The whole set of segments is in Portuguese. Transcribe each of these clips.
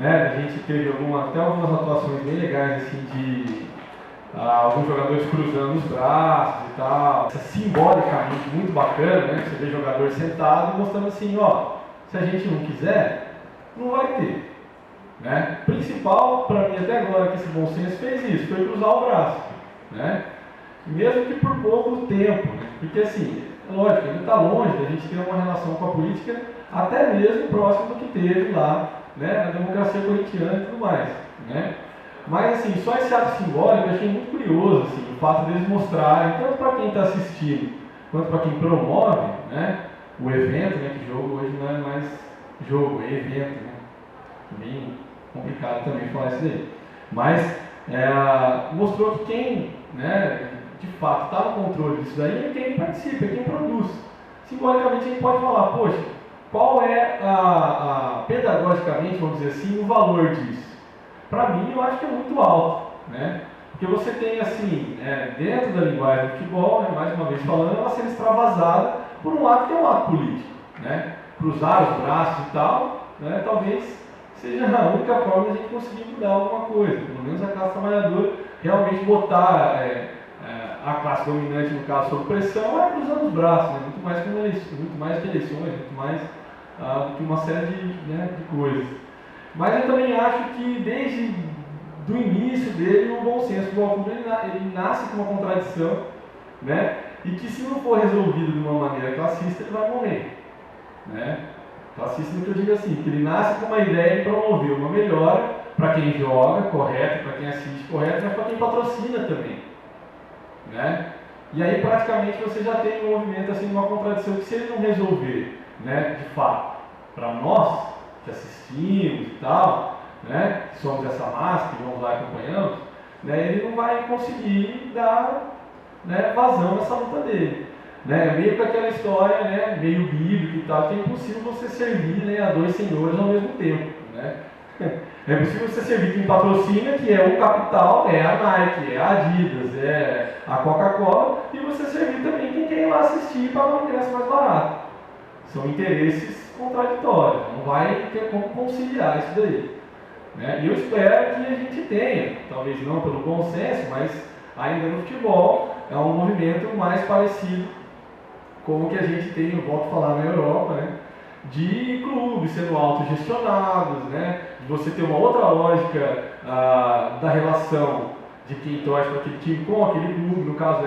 né? A gente teve até algumas atuações bem legais, assim, de alguns jogadores cruzando os braços e tal. Simbolicamente muito bacana, né? Você vê jogador sentado mostrando assim, ó, se a gente não quiser, não vai ter. Né? O principal, para mim, até agora, que esse bom senso fez isso, foi cruzar o braço. Né? Mesmo que por pouco tempo, né? Porque assim, lógico, ele está longe da gente ter uma relação com a política até mesmo próximo do que teve lá, né, na democracia corintiana e tudo mais. Né? Mas assim, só esse ato simbólico eu achei muito curioso, assim, o fato deles mostrarem, tanto para quem está assistindo, quanto para quem promove, né, o evento, né, que jogo hoje não é mais jogo, é evento, né? Bem complicado também falar isso daí. Mas mostrou que quem, né, de fato está no controle disso daí é quem participa, é quem produz. Simbolicamente a gente pode falar, poxa, qual é pedagogicamente, vamos dizer assim, o valor disso? Para mim, eu acho que é muito alto, né? Porque você tem, assim, dentro da linguagem do futebol, né, mais uma vez falando, ela sendo extravasada por um ato que é um ato político, né? Cruzar os braços e tal, né, talvez seja a única forma de a gente conseguir mudar alguma coisa, pelo menos a classe trabalhadora realmente botar a classe dominante, no caso, sob pressão, cruzando os braços, né? Muito mais que eleições, muito mais do que uma série de coisas. Mas eu também acho que desde do início dele, o bom senso do futebol ele nasce com uma contradição, né? E que se não for resolvido de uma maneira classista, ele vai morrer, né? Classista que eu digo assim, que ele nasce com uma ideia de promover uma melhora para quem joga, correto, para quem assiste, correto, mas para quem patrocina também, né? E aí praticamente você já tem um movimento assim, uma contradição que se ele não resolver, né, de fato, para nós que assistimos e tal, né, que somos essa massa, que vamos lá e acompanhamos, né, ele não vai conseguir dar, né, vazão nessa luta dele. Né, meio com aquela história, né, meio bíblica e tal, que é impossível você servir, né, a dois senhores ao mesmo tempo. Né? É possível você servir quem patrocina, que é o capital, é a Nike, é a Adidas, é a Coca-Cola, e você servir também quem quer ir lá assistir e pagar um ingresso mais barato. São interesses contraditórios, não vai ter como conciliar isso daí. Né? E eu espero que a gente tenha, talvez não pelo bom senso, mas ainda no futebol é um movimento mais parecido com o que a gente tem, eu volto a falar, na Europa, né? De clubes sendo autogestionados, né? De você ter uma outra lógica da relação de quem torce para aquele time com aquele clube. No caso,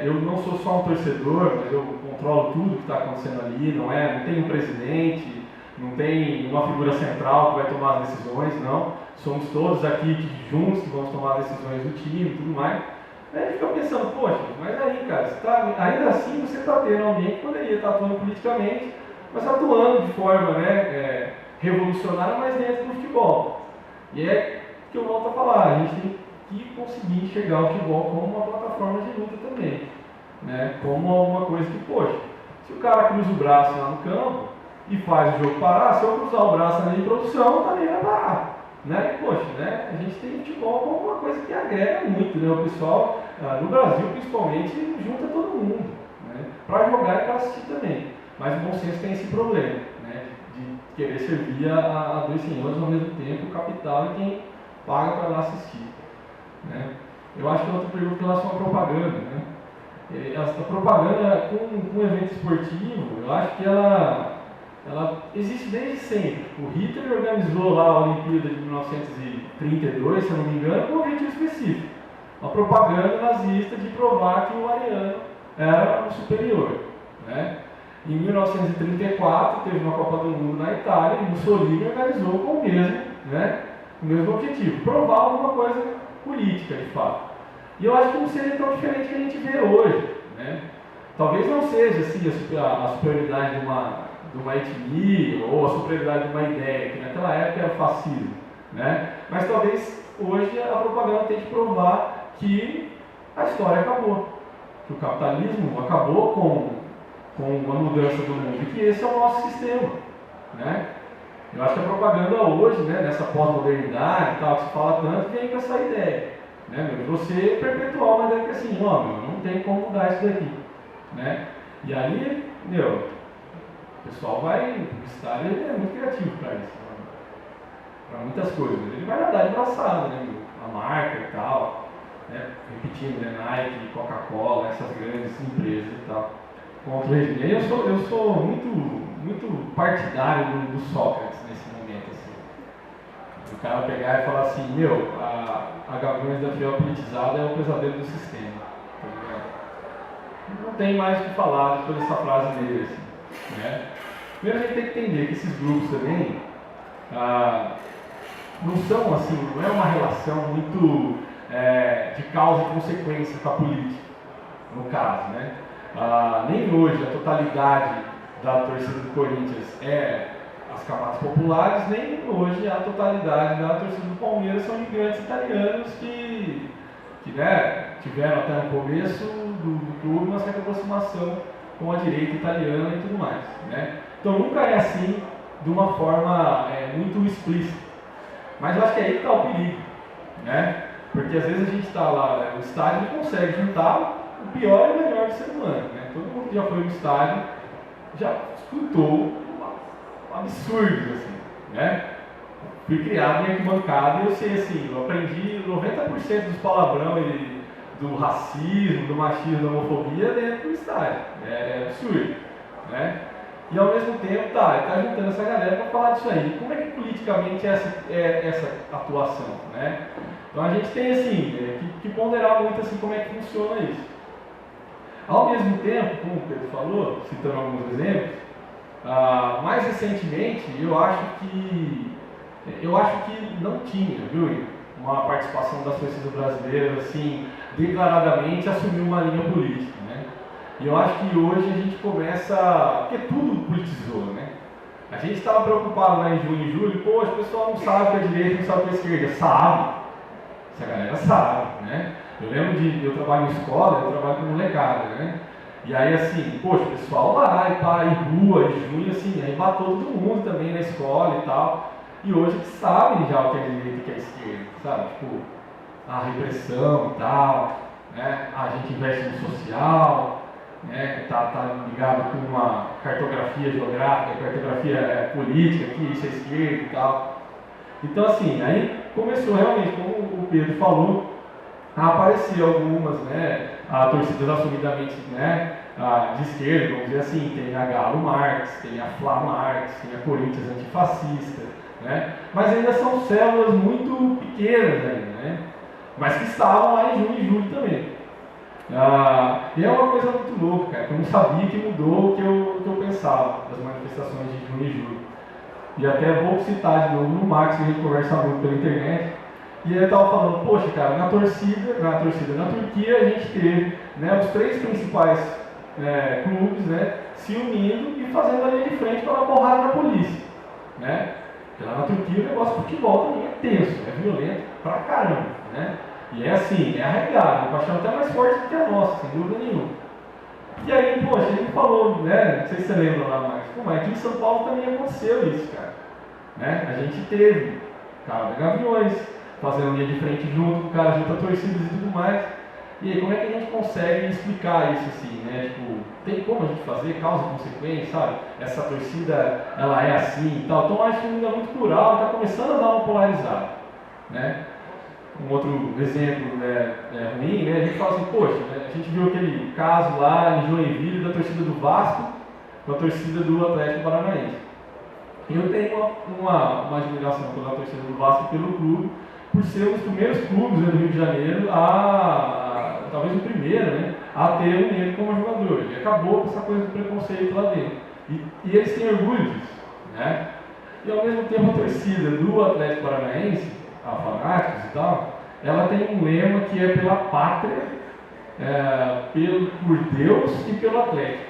eu não sou só um torcedor, mas eu controlo tudo que está acontecendo ali, não tem um presidente, não tem uma figura central que vai tomar as decisões, não. Somos todos aqui juntos que vamos tomar as decisões do time e tudo mais. Aí a gente fica pensando, poxa, mas aí, cara, ainda assim você está tendo alguém que poderia estar atuando politicamente, mas atuando de forma, né, revolucionária, mas dentro do futebol. E é que eu volto a falar, a gente tem que conseguir enxergar o futebol como uma plataforma de luta também, né, como alguma coisa que, poxa, se o cara cruza o braço lá no campo e faz o jogo parar, se eu cruzar o braço na linha de produção, também vai parar. Né? E, poxa, né? A gente tem futebol como uma coisa que agrega muito, né? O pessoal, no Brasil principalmente, junta todo mundo, né? Para jogar e para assistir também. Mas o bom senso tem esse problema, né? De querer servir a dois senhores ao mesmo tempo, o capital e quem paga para lá assistir. Né? Eu acho que é outra pergunta em relação à propaganda. Né? A propaganda com um evento esportivo, eu acho que ela existe desde sempre. O Hitler organizou lá a Olimpíada de 1932, se eu não me engano, com um objetivo específico. Uma propaganda nazista de provar que o ariano era o superior. Né? Em 1934, teve uma Copa do Mundo na Itália e Mussolini organizou com o mesmo objetivo, provar alguma coisa política, de fato. E eu acho que não seria tão diferente do que a gente vê hoje. Né? Talvez não seja assim, a superioridade de uma etnia ou a superioridade de uma ideia, que naquela época era fascismo, né? Mas talvez hoje a propaganda tem que provar que a história acabou, que o capitalismo acabou com uma mudança do mundo e que esse é o nosso sistema, né? Eu acho que a propaganda hoje, né, nessa pós-modernidade e tal, que se fala tanto, vem com essa ideia, né, de você perpetuar uma ideia que assim, não tem como mudar isso daqui, né? E aí, o pessoal vai, o publicitário é muito criativo para isso. para muitas coisas, mas ele vai nadar de braçada, né, a marca e tal, né, repetindo, né, Nike, Coca-Cola, essas grandes empresas e tal, contra o regime. Eu sou muito partidário do Sócrates nesse momento, assim. O cara pegar e falar assim, meu, a Gaviões da Fiel politizada é o pesadelo do sistema, tá ligado? Não tem mais o que falar depois dessa frase dele, assim, né? Primeiro a gente tem que entender que esses grupos também não são assim, não é uma relação muito de causa e consequência com a política, no caso, né? Nem hoje a totalidade da torcida do Corinthians é as camadas populares, nem hoje a totalidade da torcida do Palmeiras são imigrantes italianos que né, tiveram até no começo do clube uma certa aproximação com a direita italiana e tudo mais, né? Então nunca é assim de uma forma muito explícita, mas eu acho que é aí que está o perigo, né? Porque às vezes a gente está lá no estádio e consegue juntar o pior e o melhor do ser humano, né? Todo mundo que já foi no estádio já escutou absurdos, assim, né? Fui criado em arquibancada e eu sei, assim, eu aprendi 90% dos palavrão e do racismo, do machismo, da homofobia dentro do estádio. É absurdo, né? E ao mesmo tempo, ele tá juntando essa galera para falar disso aí. Como é que politicamente é essa atuação, né? Então a gente tem, assim, que ponderar muito, assim, como é que funciona isso. Ao mesmo tempo, como o Pedro falou, citando alguns exemplos, mais recentemente, eu acho que não tinha, viu, uma participação das torcidas brasileiras, assim, declaradamente assumir uma linha política, né? E eu acho que hoje a gente começa, porque tudo politizou, né? A gente estava preocupado lá em junho e julho, poxa, o pessoal não sabe que a direita, não sabe que a esquerda, sabe, essa galera sabe, né? Eu lembro eu trabalho em escola, eu trabalho com molecada, né? E aí assim, poxa, o pessoal lá, em rua, em junho, assim, aí matou todo mundo também na escola e tal. E hoje eles sabem já o que é direita e o que é esquerda, sabe? Tipo, a repressão e tal, né? A gente investe no social, né? Tá ligado com uma cartografia geográfica, cartografia política, que isso é esquerda e tal. Então assim, aí começou realmente, como o Pedro falou, a aparecer algumas, né, torcidas assumidamente, né, de esquerda, vamos dizer assim, tem a Galo Marx, tem a Fla Marx, tem a Corinthians antifascista, né, mas ainda são células muito pequenas ainda, né, mas que estavam lá em junho e julho também. E é uma coisa muito louca, cara, que eu não sabia que mudou o que eu pensava das manifestações de junho e julho. E até vou citar de novo no Max, que a gente conversa muito pela internet. E ele estava falando, poxa, cara, na Turquia a gente teve, né, os 3 principais clubes, né, se unindo e fazendo a linha de frente para dar porrada na polícia, né? Porque lá na Turquia o negócio de futebol também é tenso, é violento pra caramba, né? E é assim, é arregado, a paixão até mais forte do que a nossa, sem dúvida nenhuma. E aí, poxa, ele falou, né, não sei se você lembra lá mais, mas aqui em São Paulo também aconteceu isso, cara, né? A gente teve cara da Gaviões, fazendo linha de frente junto, o cara junto a torcidas e tudo mais. E aí, como é que a gente consegue explicar isso assim, né? Tipo, tem como a gente fazer causa e consequência, sabe? Essa torcida, ela é assim e tal. Então, eu acho que ainda é muito plural, está começando a dar uma polarizada, né? Um outro exemplo ruim, né? A gente fala assim, poxa, né? A gente viu aquele caso lá em Joinville da torcida do Vasco com a torcida do Atlético Paranaense. Eu tenho uma admiração pela torcida do Vasco e pelo clube, por ser um dos primeiros clubes do Rio de Janeiro, talvez o primeiro, né, a ter um negro como jogador. Ele acabou com essa coisa do preconceito lá dentro. E eles têm orgulho disso, né? E ao mesmo tempo a torcida do Atlético Paranaense, a Fanáticos e tal, ela tem um lema que é pela pátria, por Deus e pelo Atlético.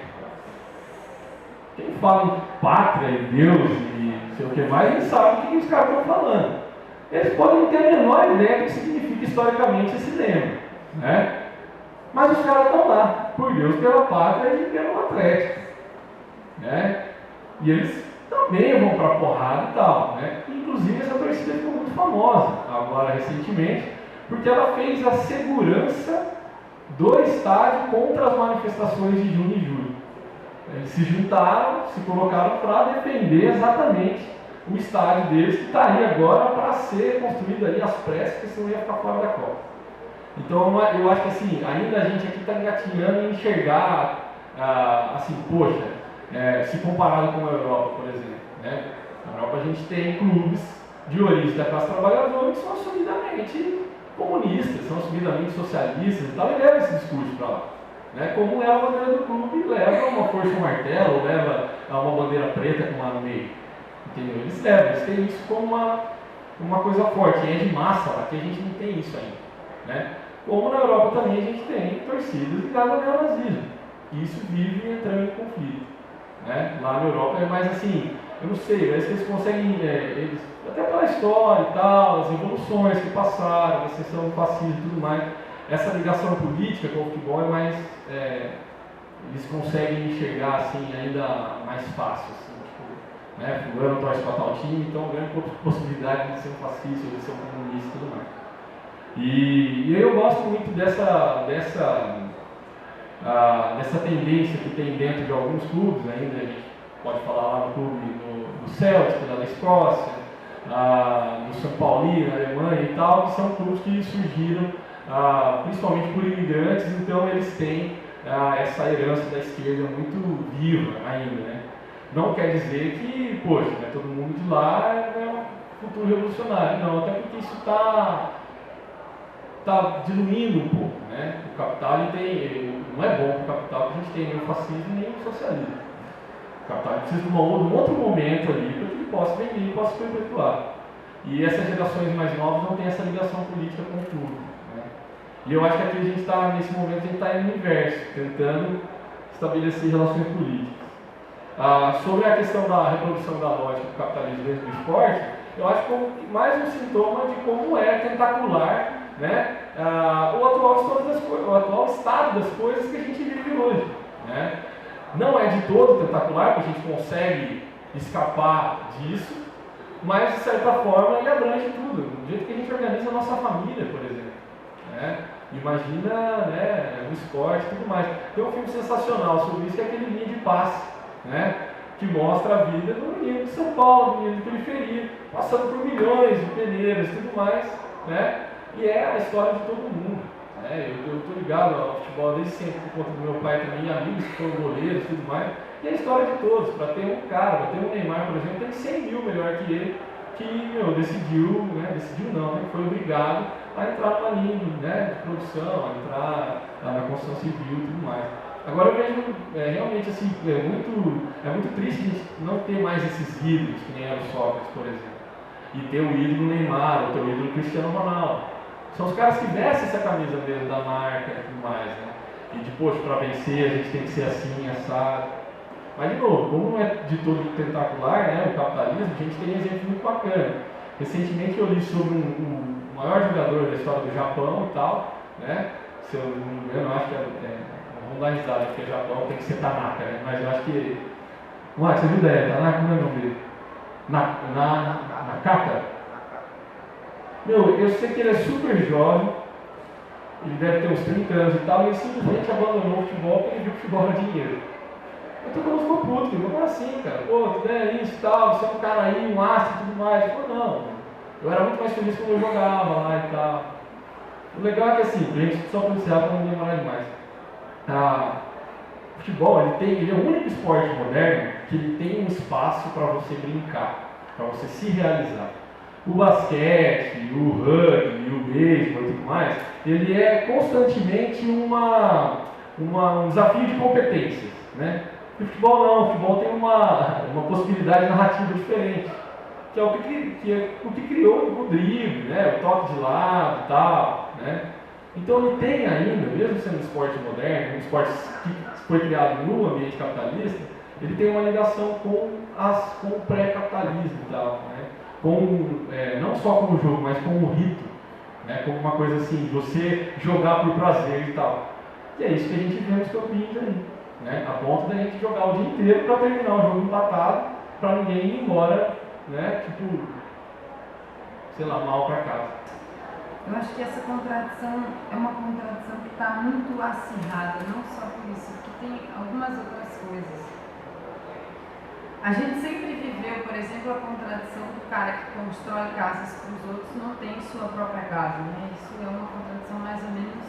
Quem fala em pátria e Deus e não sei o que mais, eles sabem o que os caras estão falando. Eles podem não ter a menor ideia do que significa historicamente esse lema, né? Mas os caras estão lá, por Deus, pela pátria e pelo Atlético, né? E eles também vão para a porrada e tal, né? Inclusive essa torcida ficou muito famosa agora recentemente, porque ela fez a segurança do estádio contra as manifestações de junho e julho. Eles se juntaram, se colocaram para defender exatamente o estádio deles, que estaria agora para ser construído ali às pressas, porque senão ia ficar fora da Copa. Então eu acho que assim, ainda a gente aqui está engatinhando em enxergar, assim, poxa, se comparado com a Europa, por exemplo, né? Na Europa a gente tem clubes de origem da classe trabalhadora que são assumidamente comunistas, são assumidamente socialistas e tal, e leva esse discurso para lá. Né? Como leva a bandeira do clube, leva uma força um martelo, leva uma bandeira preta com lá no meio. Entendeu? Eles levam, eles têm isso como uma coisa forte, e é de massa, aqui a gente não tem isso ainda. Né? Como na Europa também a gente tem torcidas ligadas ao neonazismo, e isso vive entrando em conflito. Né? Lá na Europa é mais assim, eu não sei, parece que eles conseguem, eles, até pela história e tal, as evoluções que passaram, a ascensão do fascismo e tudo mais, essa ligação política com o futebol é mais, eles conseguem enxergar assim ainda mais fácil. Assim, tipo, né? Fulano torce para tal time, então grande possibilidade de ser um fascista, de ser um comunista e tudo mais. E eu gosto muito dessa tendência que tem dentro de alguns clubes ainda, a gente pode falar lá no clube do Celtic, lá da Escócia, do São Paulo, na Alemanha e tal, que são clubes que surgiram principalmente por imigrantes, então eles têm essa herança da esquerda muito viva ainda, né? Não quer dizer que, poxa, né, todo mundo de lá é um futuro revolucionário, não, até porque isso está diluindo um pouco, né? O capital não é bom para o capital que a gente tem nem o fascismo nem o socialismo. O capital precisa de um outro momento ali para que ele possa vender e possa se perpetuar. E essas gerações mais novas não têm essa ligação política com tudo. Né? E eu acho que aqui a gente está, nesse momento, a gente está no inverso, tentando estabelecer relações políticas. Sobre a questão da reprodução da lógica do capitalismo dentro do esporte, eu acho como mais um sintoma de como é tentacular, né, o atual estado das coisas que a gente vive hoje. Né? Não é de todo tentacular, porque a gente consegue escapar disso, mas de certa forma ele abrange tudo, do jeito que a gente organiza a nossa família, por exemplo. Né? Imagina, né, o esporte e tudo mais. Tem um filme sensacional sobre isso, que é aquele Linha de Passe, né, que mostra a vida do menino de São Paulo, do menino de periferia, passando por milhões de peneiras e tudo mais, né, e é a história de todo mundo. Né? Eu estou ligado ao futebol desde sempre, por conta do meu pai também, amigos que foram goleiros e tudo mais, e é a história de todos. Para ter um cara, para ter um Neymar, por exemplo, tem 100 mil melhor que ele, que decidiu não, né, foi obrigado a entrar numa linha, né, de produção, a entrar na construção civil e tudo mais. Agora eu vejo realmente assim, é muito triste a gente não ter mais esses ídolos, que nem era o Sócrates, por exemplo, e ter o ídolo Neymar, ou ter o ídolo Cristiano Ronaldo. São os caras que vestem essa camisa mesmo da marca e tudo mais, né? E de, poxa, para vencer a gente tem que ser assim, assado. Mas de novo, como não é de todo tentacular, né, o capitalismo, a gente tem um exemplo muito bacana. Recentemente eu li sobre o maior jogador da história do Japão e tal, né? Se eu não me engano, eu acho que vamos dar risada, porque o Japão tem que ser Tanaka, né? Mas eu acho que. Ué, você viu daí? Tanaka, como é o nome dele? Nakata? Meu, eu sei que ele é super jovem, ele deve ter uns 30 anos e tal, e ele simplesmente abandonou o futebol porque ele viu que o futebol era dinheiro. Eu todo mundo ficou puto, porque como assim, cara? Pô, tu é isso e tal, você é um cara aí, um astro e tudo mais. Ele falou, não, eu era muito mais feliz quando eu jogava lá e tal. O legal é que assim, a gente só policiar para não demorar demais. O futebol, ele é o único esporte moderno que ele tem um espaço para você brincar, para você se realizar. O basquete, o rugby, o beisebol e tudo mais, ele é constantemente um desafio de competências, né? E o futebol não, o futebol tem uma possibilidade narrativa diferente, que é o que criou o drible, né? O toque de lado e tal, né? Então ele tem ainda, mesmo sendo um esporte moderno, um esporte que foi criado no ambiente capitalista, ele tem uma ligação com o pré-capitalismo e tal, né? Não só como jogo, mas como rito, né? Como uma coisa assim, você jogar por prazer e tal. E é isso que a gente vê nos campinhos aí, né? A ponto da gente jogar o dia inteiro para terminar o jogo empatado, para ninguém ir embora, né? Tipo, sei lá, mal para casa. Eu acho que essa contradição é uma contradição que está muito acirrada, não só por isso, porque tem algumas outras coisas. A gente sempre viveu, por exemplo, a contradição do cara que constrói casas para os outros não tem sua própria casa, né? Isso é uma contradição mais ou menos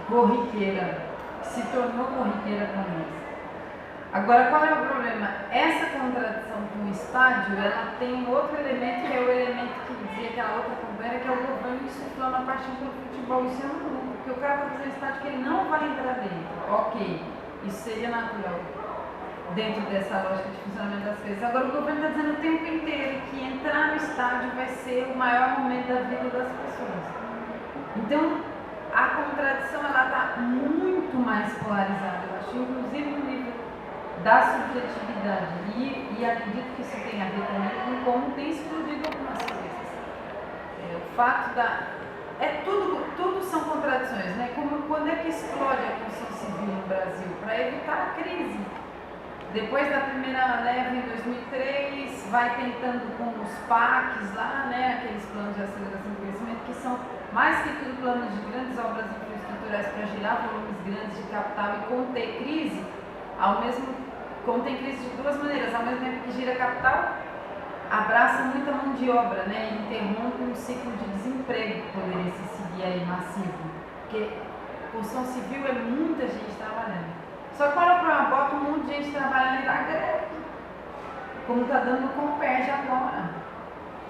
corriqueira, que se tornou corriqueira para nós. Agora, qual é o problema? Essa contradição com o estádio, ela tem um outro elemento, que é o elemento que dizia aquela outra companheira, que é o governo insuflando a paixão pelo futebol. Isso é um grupo, porque o cara está fazendo estádio que ele não vai entrar dentro. Ok, isso seria natural dentro dessa lógica de funcionamento das coisas. Agora, o governo está dizendo o tempo inteiro que entrar no estádio vai ser o maior momento da vida das pessoas. Então, a contradição está muito mais polarizada, eu acho, inclusive no nível da subjetividade. E acredito que isso tem a ver também com como tem explodido algumas coisas. O fato da... tudo são contradições, né? Como quando é que explode a construção civil no Brasil? Para evitar a crise. Depois da primeira leva em 2003, vai tentando com os PACs lá, né? Aqueles planos de aceleração do crescimento, que são mais que tudo planos de grandes obras infraestruturais para girar volumes grandes de capital e conter crise, contém crise de duas maneiras. Ao mesmo tempo que gira capital, abraça muita mão de obra, né? E interrompe um ciclo de desemprego que poderia se seguir aí massivo. Porque construção civil é muita gente trabalhando. Só que quando o problema bota um monte de gente trabalhando e dá greve, como está dando no Comperj agora.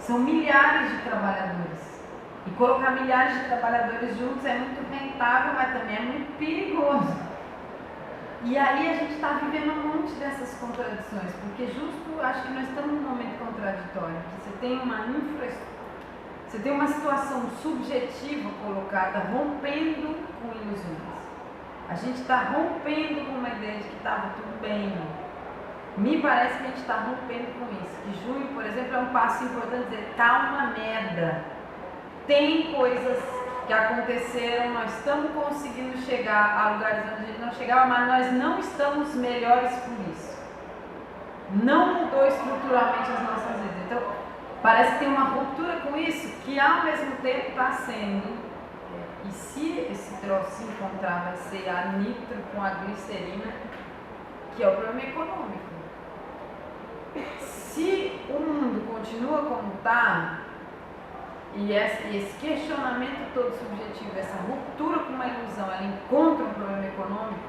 São milhares de trabalhadores. E colocar milhares de trabalhadores juntos é muito rentável, mas também é muito perigoso. E aí a gente está vivendo um monte dessas contradições, porque justo acho que nós estamos num momento contraditório, que você tem você tem uma situação subjetiva colocada, rompendo com ilusões. A gente está rompendo com uma ideia de que estava tudo bem. Me parece que a gente está rompendo com isso. Que junho, por exemplo, é um passo importante dizer, tá uma merda. Tem coisas que aconteceram, nós estamos conseguindo chegar a lugares onde a gente não chegava, mas nós não estamos melhores por isso. Não mudou estruturalmente as nossas vidas. Então, parece que tem uma ruptura com isso, que ao mesmo tempo está sendo, e se esse troço se encontrar, vai ser a nitro com a glicerina, que é o problema econômico. Se o mundo continua como está, e esse questionamento todo subjetivo, essa ruptura com uma ilusão, ela encontra um problema econômico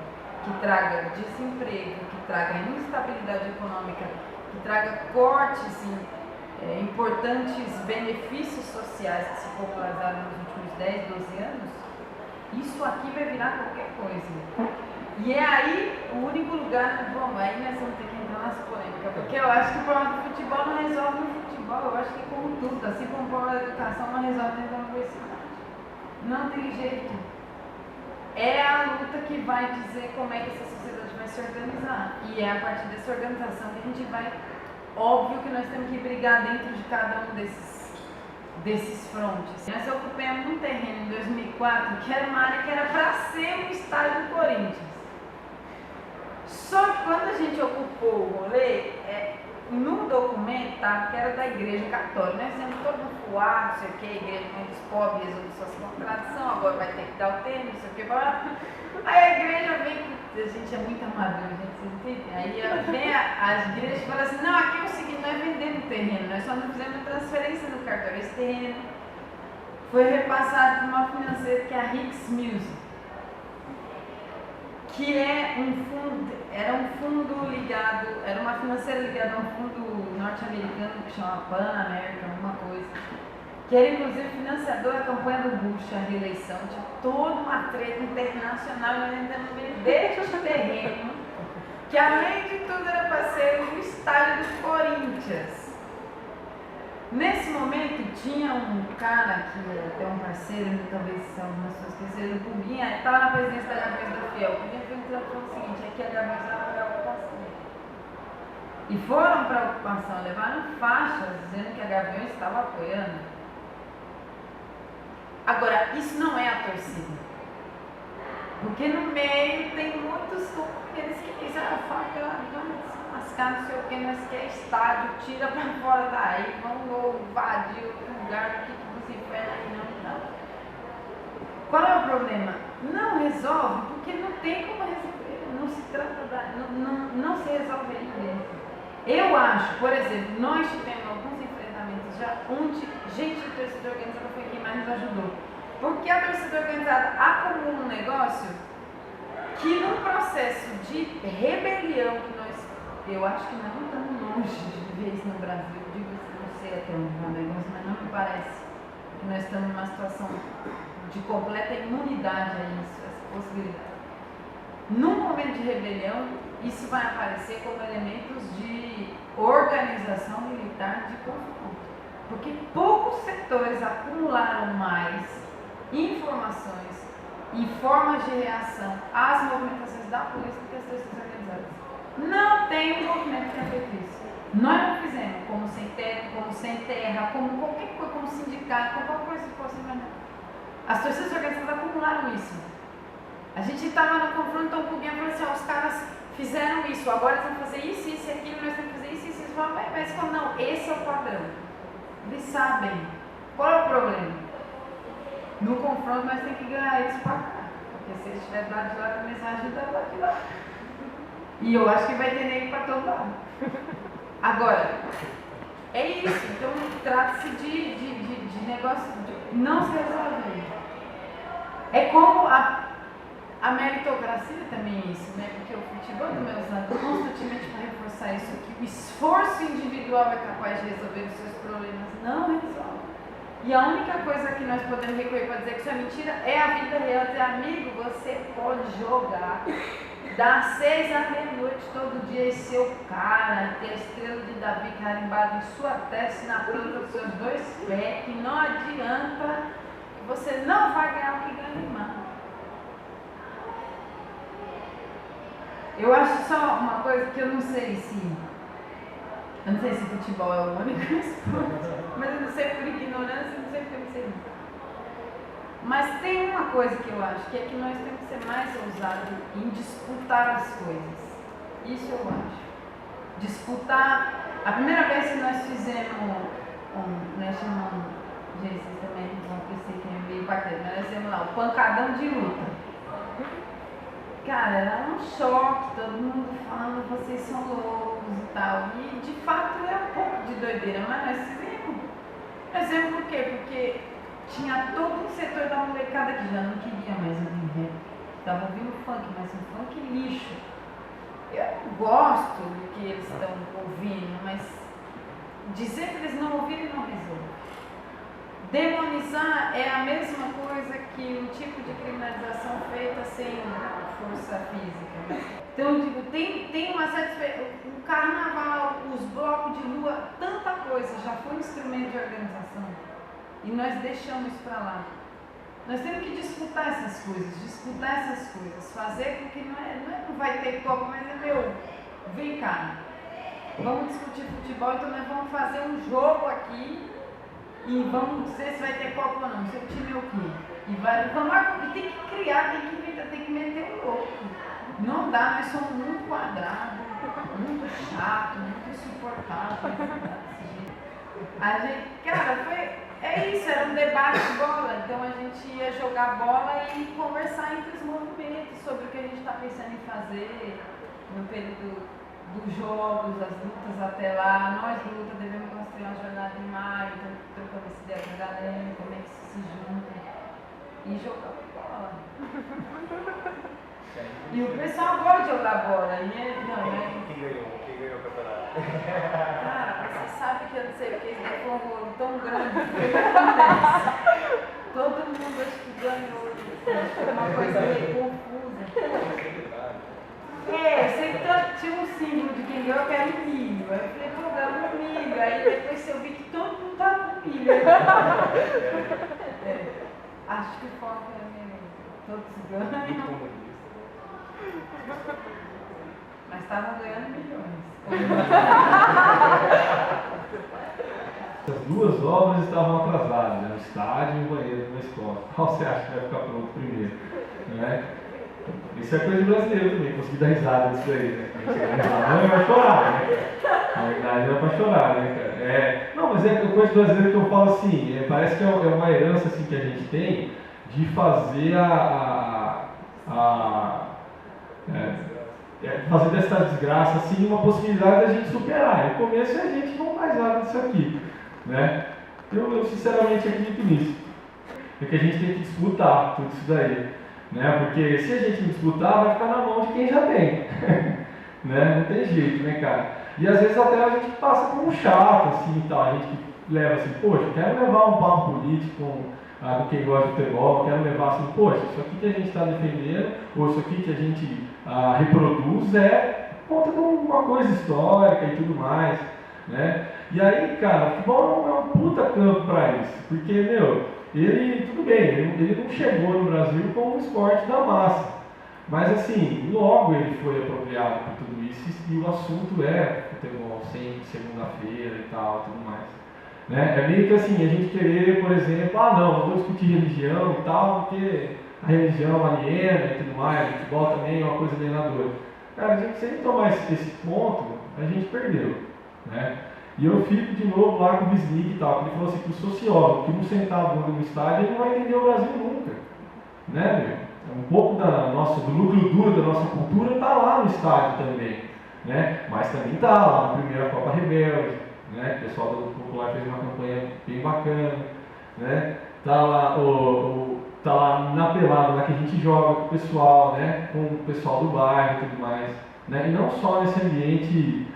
que traga desemprego, que traga instabilidade econômica, que traga cortes em importantes benefícios sociais que se popularizaram nos últimos 10, 12 anos, isso aqui vai virar qualquer coisa. E é aí o único lugar, bom, aí nós vamos ter que entrar nas polêmicas, porque eu acho que o problema do futebol não resolve no futebol, eu acho que como tudo, assim como o problema da educação não resolve dentro da universidade. Não tem jeito. É a luta que vai dizer como é que essa sociedade vai se organizar. E é a partir dessa organização que a gente vai... Óbvio que nós temos que brigar dentro de cada um desses frontes. Nós ocupamos um terreno em 2004 que era uma área que era para ser o estádio do Corinthians. Só que quando a gente ocupou o rolê, no documento tá, que era da Igreja Católica, nós fizemos todo um fuá, não sei o que, a igreja dos pobres resolveu suas contradições, agora vai ter que dar o termo, não sei o que, aí a igreja vem, a gente é muito amador, gente, vocês entendem? Aí vem as igrejas e falam assim, não, aqui é o seguinte, nós vendemos o terreno, nós só não fizemos transferência no cartório, esse terreno foi repassado por uma financeira que é a Hicks Music, que era um fundo ligado, era uma financeira ligada a um fundo norte-americano que chama Pan American, alguma coisa, que era inclusive financiador da campanha do Bush, a reeleição, tinha toda uma treta internacional, nós tentamos vender este terreno, que além de tudo era para ser o estádio do Corinthians. Nesse momento tinha um cara que é um parceiro, talvez algumas pessoas conheceram, o Puguinha, estava na presidência da Gaviões da Fiel. O Puguinha falou o seguinte, aqui a Gaviões era para a ocupação. E foram para a ocupação, levaram faixas dizendo que a Gaviões estava apoiando. Agora, isso não é a torcida. Porque no meio tem muitos companheiros que dizem, vamos lascar, não sei o que, nós quer estádio, tira pra fora daí, vamos invadir o lugar, o que você faz aí, não. Qual é o problema? Não resolve, porque não tem como resolver, não se trata não se resolve aí dentro. Eu acho, por exemplo, nós tivemos alguns enfrentamentos já onde gente de torcida organizada foi quem mais nos ajudou. Porque a torcida organizada acumula um negócio que num processo de rebelião que nós, eu acho que nós não estamos longe de ver isso no Brasil, digo isso, não sei até onde vai o negócio, mas não me parece que nós estamos numa situação de completa imunidade a isso, essa possibilidade. Num momento de rebelião, isso vai aparecer como elementos de organização militar de confronto. Porque poucos setores acumularam mais informações e formas de reação às movimentações da polícia do que as torcidas organizadas. Não tem um movimento que tenha feito isso. Nós não fizemos, como sem teto, como sem terra, como qualquer coisa, como sindicato, como qualquer coisa que fosse. As torcidas organizadas acumularam isso. A gente estava no confronto, então o Puguinha falou assim, ó, os caras fizeram isso, agora eles vão fazer isso, isso e aquilo, nós temos que fazer isso, isso, isso. Mas como não, esse é o padrão. Eles sabem. Qual é o problema? No confronto nós temos que ganhar eles para cá. Porque se eles estiverem do lado de lá, também eles vão ajudar do lado de lá. E eu acho que vai ter nego para todo lado. Agora, é isso. Então trata-se de negócio de não se resolver. É como a meritocracia também é isso, né? Porque o futebol também é usado constantemente para reforçar isso aqui. O esforço individual é capaz de resolver os seus problemas. Não resolve. E a única coisa que nós podemos recorrer para dizer que isso é mentira é a vida real. Dizer, amigo, você pode jogar das 6 à meia-noite todo dia e ser o cara, ter a estrela de Davi carimbada em sua testa e na planta dos seus 2 pés, que não adianta, que você não vai ganhar o que ganha em mão. Eu acho só uma coisa que eu não sei se futebol é o único esporte, mas eu não sei por ignorância, não sei porque eu não sei. Mas tem uma coisa que eu acho, que é que nós temos que ser mais ousados em disputar as coisas. Isso eu acho. Disputar. A primeira vez que nós fizemos nós chamamos, gente, vocês também vão pensar que é meio bacana, mas nós fizemos lá o pancadão de luta. Cara, era um choque, todo mundo falando, vocês são loucos e tal. E de fato é um pouco de doideira, mas nós fizemos. Nós fizemos por quê? Porque tinha todo um setor da molecada que já não queria mais ouvir. Estava ouvindo funk, mas um funk lixo. Eu gosto do que eles estão ouvindo, mas dizer que eles não ouviram não resolve. Demonizar é a mesma coisa que um tipo de criminalização feita sem força física. Então, eu digo, tem uma certa... O carnaval, os blocos de rua, tanta coisa já foi um instrumento de organização. E nós deixamos isso para lá. Nós temos que disputar essas coisas, fazer com que não vai ter Copa, mas vem cá, vamos discutir futebol, então nós vamos fazer um jogo aqui e vamos dizer se vai ter Copa ou não, seu time é o quê? E tem que criar, tem que inventar, tem que meter o louco. Não dá, nós somos muito quadrados, muito chato, muito insuportável. A gente, cara, é isso, era um debate de bola, então a gente ia jogar bola e conversar entre os movimentos sobre o que a gente está pensando em fazer no período dos jogos, das lutas até lá. Nós de luta devemos construir uma jornada em maio, então trocando essa ideia com a galera, como é que se junta e jogar bola. E o pessoal gosta de jogar bola, Quem ganhou o campeonato? Cara, você sabe que eu não sei, porque isso foi um rolo tão grande, o que acontece? Todo mundo acho que ganhou, uma coisa meio confusa. Sempre tinha um símbolo de quem ganhou que era o milho. Aí eu falei, pô, ganhou o milho. Aí depois eu vi que todo mundo tava com milho. Acho que o foco é meio, todos ganham. Mas estavam ganhando milhões. As 2 obras estavam atrasadas, né? O estádio e o banheiro na escola. Qual você acha que vai ficar pronto primeiro? Né? Isso é coisa de brasileiro também, conseguir dar risada disso aí, né? Não é pra chorar, né? Na verdade é pra chorar, né, cara? Não, mas é coisa brasileira que eu falo assim, parece que é uma herança assim, que a gente tem de fazer fazer dessa desgraça assim uma possibilidade da gente superar. No começo a gente não faz nada disso aqui, né? Eu sinceramente acredito nisso. É que a gente tem que disputar tudo isso daí, né? Porque se a gente não disputar, vai ficar na mão de quem já tem, né? Não tem jeito, né, cara? E às vezes até a gente passa como chato, assim, e tal. A gente leva assim, poxa, quero levar um papo político com quem gosta de futebol, quero levar assim, poxa, isso aqui que a gente está defendendo, ou isso aqui que a gente reproduz é conta de uma coisa histórica e tudo mais, né? E aí, cara, o futebol é um puta campo para isso, porque, ele, tudo bem, ele não chegou no Brasil como um esporte da massa, mas assim, logo ele foi apropriado por tudo isso e o assunto é futebol, sempre segunda-feira e tal, tudo mais. Né? É meio que assim, a gente querer, por exemplo, não vou discutir religião e tal, porque a religião aliena e tudo mais, o futebol também é uma coisa alienadora. Cara, a gente, se a gente tomar esse ponto, a gente perdeu. Né? E eu fico de novo lá com o Wisnik e tal, porque ele falou assim, que o sociólogo que não sentar a bunda no estádio, ele não vai entender o Brasil nunca. Né, um pouco do núcleo duro da nossa cultura está lá no estádio também. Né? Mas também está lá na primeira Copa Rebelde, né? O pessoal do Popular fez uma campanha bem bacana. Né? Tá lá na pelada lá que a gente joga com o pessoal, né? Com o pessoal do bairro e tudo mais. Né? E não só nesse ambiente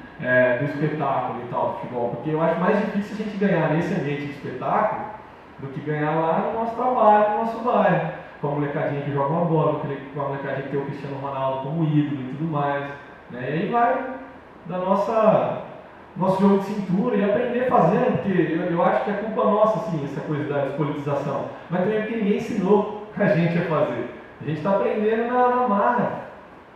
do espetáculo e tal, do futebol, porque eu acho mais difícil a gente ganhar nesse ambiente de espetáculo do que ganhar lá no nosso trabalho, no nosso bairro, com a molecadinha que joga uma bola, com a molecadinha que tem o Cristiano Ronaldo como ídolo e tudo mais. Né? E aí vai da nosso jogo de cintura e aprender fazendo, porque eu acho que é culpa nossa, assim, essa coisa da despolitização, mas também porque ninguém ensinou a gente a fazer. A gente está aprendendo na marra.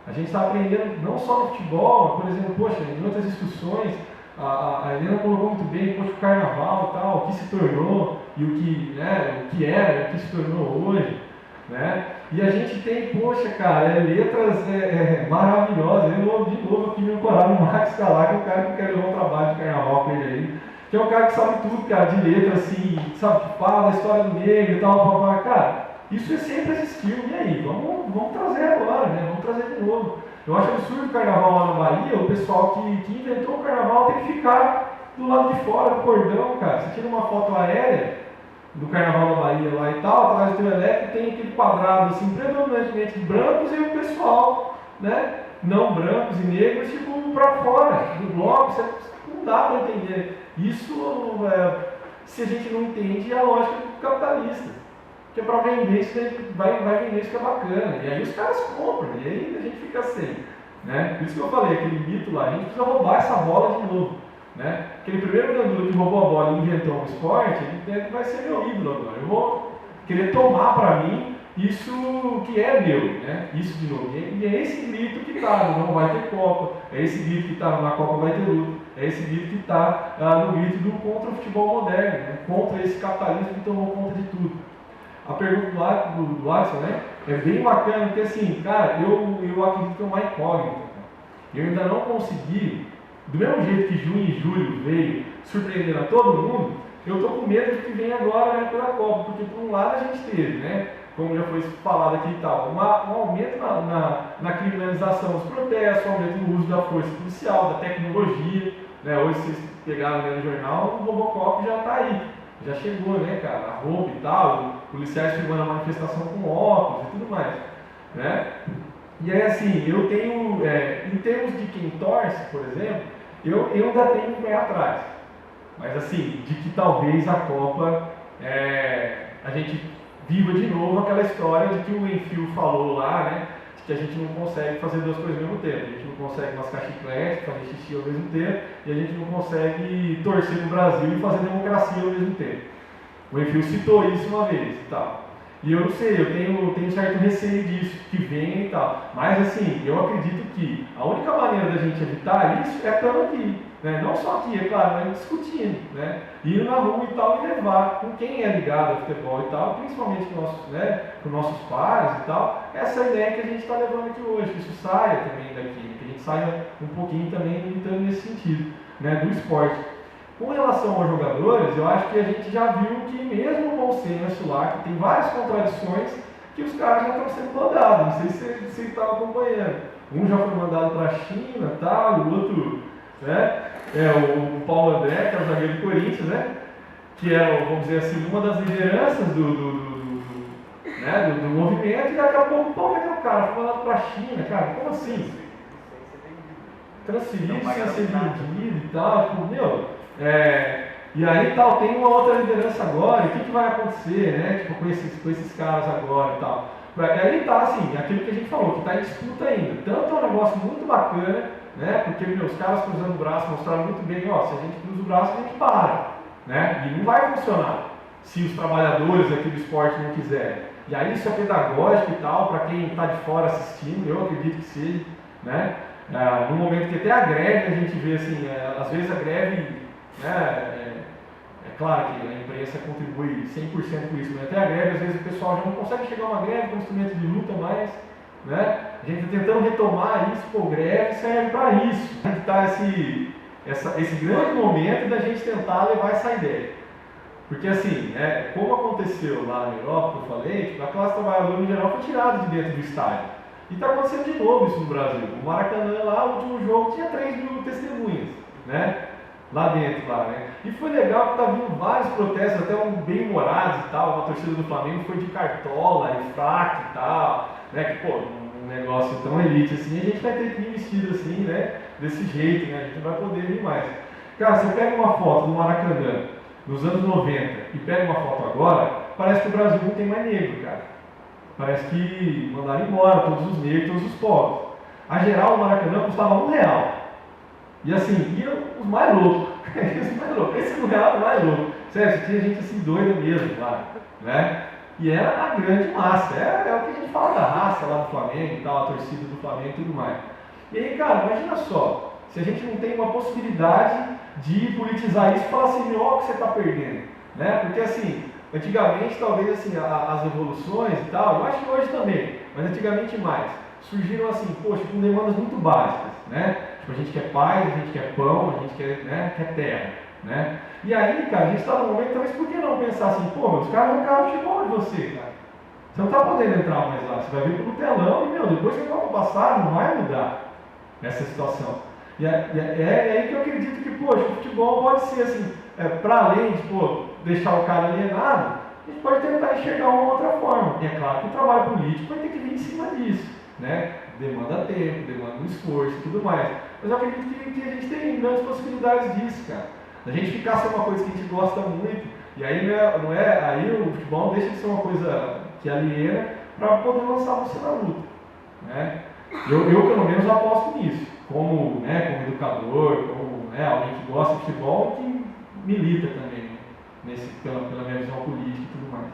A gente está aprendendo não só no futebol, por exemplo, poxa, em outras discussões, a Helena colocou muito bem, poxa, o carnaval e tal, o que se tornou e o que era, o que se tornou hoje, né? E a gente tem, poxa, cara, letras maravilhosas. Eu, de novo, aqui me ancorar no Max Calar, que é o cara que quer levar um trabalho de carnaval com ele aí, que é um cara que sabe tudo, cara, de letra, assim, sabe, que fala da história do negro e tal, cara. Isso sempre existiu, e aí? Vamos trazer agora, né? Vamos trazer de novo. Eu acho absurdo o carnaval lá na Bahia, o pessoal que inventou o carnaval tem que ficar do lado de fora do cordão, cara. Você tira uma foto aérea do carnaval da Bahia lá e tal, atrás do teu elétrico tem aquele quadrado assim, predominantemente de brancos e o pessoal, né? Não brancos e negros, tipo, pra fora do bloco, não dá pra entender. Isso, se a gente não entende, é a lógica do capitalista. Que é para vender isso, vai vender isso que é bacana. E aí os caras compram, e aí a gente fica sem. Né? Por isso que eu falei, aquele mito lá, a gente precisa roubar essa bola de novo. Né? Aquele primeiro gandula que roubou a bola e inventou um esporte, ele vai ser meu ídolo agora. Eu vou querer tomar para mim isso que é meu. Né? Isso de novo. E é esse grito que está no Não Vai Ter Copa, é esse grito que está na Copa Vai Ter Luta, é esse grito que está no grito contra o futebol moderno, né? Contra esse capitalismo que tomou conta de tudo. A pergunta do Watson, né, é bem bacana, porque assim, cara, eu acredito que é uma incógnita. Eu ainda não consegui, do mesmo jeito que junho e julho veio surpreendendo a todo mundo, eu estou com medo de que venha agora na época da Copa, porque por um lado a gente teve, né, como já foi falado aqui e tal, um aumento na criminalização dos protestos, um aumento no uso da força policial, da tecnologia, né, hoje vocês pegaram no jornal, o Robocop já está aí. Já chegou, né, cara, a roupa e tal, policiais filmando a manifestação com óculos e tudo mais, né? E aí, assim, eu tenho, em termos de quem torce, por exemplo, eu ainda tenho um pé atrás. Mas, assim, de que talvez a Copa, a gente viva de novo aquela história de que o Enfio falou lá, né? Que a gente não consegue fazer duas coisas ao mesmo tempo. A gente não consegue mascar chiclete, fazer xixi ao mesmo tempo, e a gente não consegue torcer no Brasil e fazer democracia ao mesmo tempo. O Enfio citou isso uma vez e tal. E eu não sei, eu tenho certo receio disso, que venha e tal. Mas assim, eu acredito que a única maneira da gente evitar isso é estando aqui. Né? Não só aqui, é claro, mas discutindo, né? Ir na rua e tal e levar com quem é ligado ao futebol e tal, principalmente com nossos pais e tal, essa ideia que a gente está levando aqui hoje, que isso saia também daqui, que a gente saia um pouquinho também militando nesse sentido, né, do esporte. Com relação aos jogadores, eu acho que a gente já viu que mesmo o Monsenso lá, que tem várias contradições, que os caras já estão sendo mandados, não sei se você estava acompanhando. Um já foi mandado para a China, tal, o outro, né, o Paulo André, que é o zagueiro do Corinthians, né, que é, vamos dizer assim, uma das lideranças do movimento, e daqui a pouco, pô, é que o cara foi mandado para a China, cara, como assim? Transferido sem ser vendido e tal, tipo, meu, e aí tal, tem uma outra liderança agora, e o que vai acontecer, né, tipo, com esses caras agora e tal. E aí tá, assim, aquilo que a gente falou, que está em disputa ainda. Tanto é um negócio muito bacana, né, porque, os caras cruzando o braço mostraram muito bem, ó, se a gente cruza o braço, a gente para, né, e não vai funcionar se os trabalhadores aqui do esporte não quiserem. E aí isso é pedagógico e tal, para quem está de fora assistindo, eu acredito que seja, né, no momento que até a greve a gente vê assim, às vezes a greve, né, é claro que a imprensa contribui 100% com isso, mas até a greve às vezes o pessoal já não consegue chegar a uma greve com instrumento de luta mais, né, a gente está tentando retomar isso, pô, greve serve para isso, a gente está esse grande momento da gente tentar levar essa ideia. Porque assim, como aconteceu lá na Europa, que eu falei, tipo, a classe trabalhadora em geral foi tirada de dentro do estádio. E está acontecendo de novo isso no Brasil. O Maracanã lá, o último jogo, tinha 3.000 testemunhas, né? Lá dentro, lá, né? E foi legal que tá vindo vários protestos, até bem-humorados e tal. A torcida do Flamengo foi de cartola e fraco e tal, né? Que, pô, um negócio tão elite assim, a gente vai ter que ir vestido assim, né? Desse jeito, né? A gente não vai poder ir mais. Cara, você pega uma foto do Maracanã nos anos 90 e pega uma foto agora, parece que o Brasil não tem mais negro, cara. Parece que mandaram embora todos os negros, todos os pobres. A geral do Maracanã custava R$1. E assim, iam os mais loucos. Esse R$1 era o mais louco. Sério, tinha gente assim doida mesmo lá, né? E era a grande massa. É o que a gente fala da raça lá do Flamengo e tal, a torcida do Flamengo e tudo mais. E aí, cara, imagina só, se a gente não tem uma possibilidade de politizar isso e falar assim, ó, o que você está perdendo, né? Porque assim, antigamente, talvez assim, as revoluções e tal, eu acho que hoje também, mas antigamente mais, surgiram assim, poxa, com demandas muito básicas, né? Tipo, a gente quer paz, a gente quer pão, a gente quer, né, quer terra, né? E aí, cara, a gente está num momento, talvez, por que não pensar assim, pô, os caras arrancaram o futebol de você, cara. Você não está podendo entrar mais lá, você vai vir pelo telão e, depois que a Copa passar, não vai mudar essa situação. E é aí que eu acredito que, poxa, o futebol pode ser assim, para além de, pô, deixar o cara alienado, a gente pode tentar enxergar uma outra forma. E é claro que o trabalho político vai ter que vir em cima disso, né? Demanda tempo, demanda um esforço e tudo mais. Mas eu acredito que a gente tem grandes possibilidades disso, cara. A gente ficar só uma coisa que a gente gosta muito, e aí aí o futebol deixa de ser uma coisa que aliena para poder lançar você na luta, né? Eu pelo menos aposto nisso, como educador, como alguém que gosta de futebol e que milita também, né? Pela minha visão política e tudo mais.